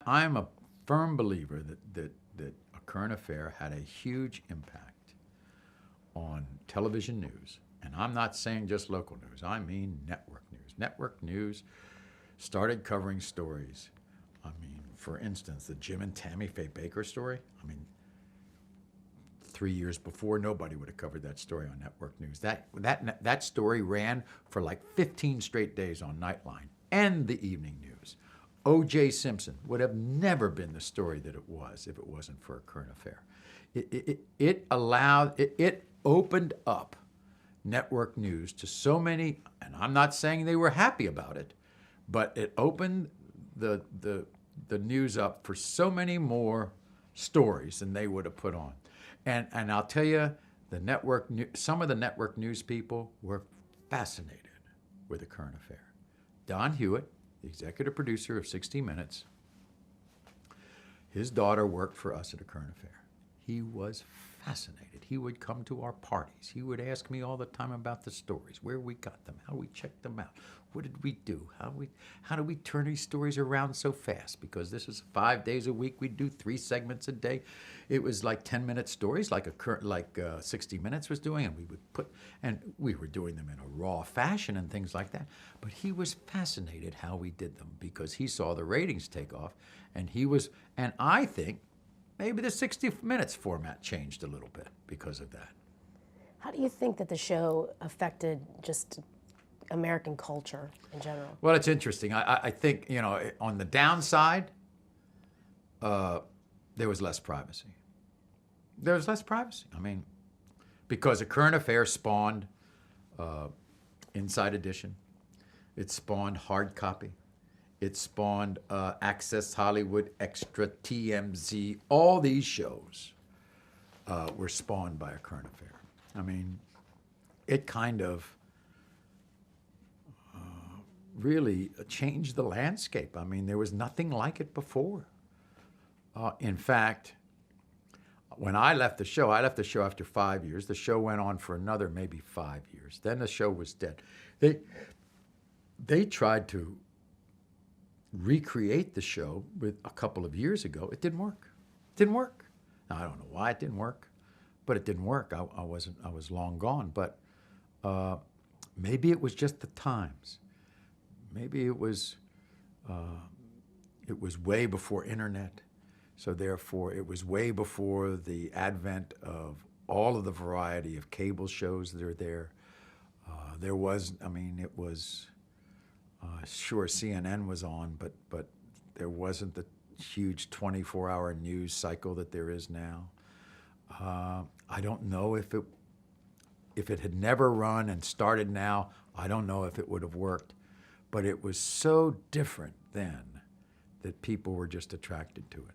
I'm a firm believer that a current affair had a huge impact on television news. And I'm not saying just local news. I mean network news. Network news started covering stories. I mean, for instance, the Jim and Tammy Faye Baker story. I mean, 3 years before, nobody would have covered that story on network news. That story ran for like 15 straight days on Nightline and the evening news. O.J. Simpson would have never been the story that it was if it wasn't for a current affair. It opened up network news to so many, and I'm not saying they were happy about it, but it opened the news up for so many more stories than they would have put on. And I'll tell you, some of the network news people were fascinated with the current affair. Don Hewitt, the executive producer of 60 Minutes, his daughter worked for us at a current affair. He was fascinated. He would come to our parties. He would ask me all the time about the stories, where we got them, how we checked them out, what did we do, how do we turn these stories around so fast? Because this is 5 days a week. We'd do 3 segments a day. It was like 10-minute stories, like 60 Minutes was doing, and we were doing them in a raw fashion and things like that. But he was fascinated how we did them because he saw the ratings take off, and I think maybe the 60 Minutes format changed a little bit because of that. How do you think that the show affected just American culture in general? Well, it's interesting. I think, on the downside, there was less privacy. There was less privacy. I mean, because a current affair spawned Inside Edition. It spawned Hard Copy. It spawned Access Hollywood, Extra, TMZ. All these shows were spawned by a current affair. I mean, it kind of really changed the landscape. I mean, there was nothing like it before. In fact, when I left the show after 5 years. The show went on for another maybe 5 years. Then the show was dead. They tried to recreate the show with a couple of years ago. It didn't work. Now, I don't know why it didn't work, but it didn't work. I was long gone. But maybe it was just the times. Maybe it was way before internet. So therefore, it was way before the advent of all of the variety of cable shows that are there. Sure, CNN was on, but there wasn't the huge 24-hour news cycle that there is now. I don't know if it had never run and started now, I don't know if it would have worked. But it was so different then that people were just attracted to it.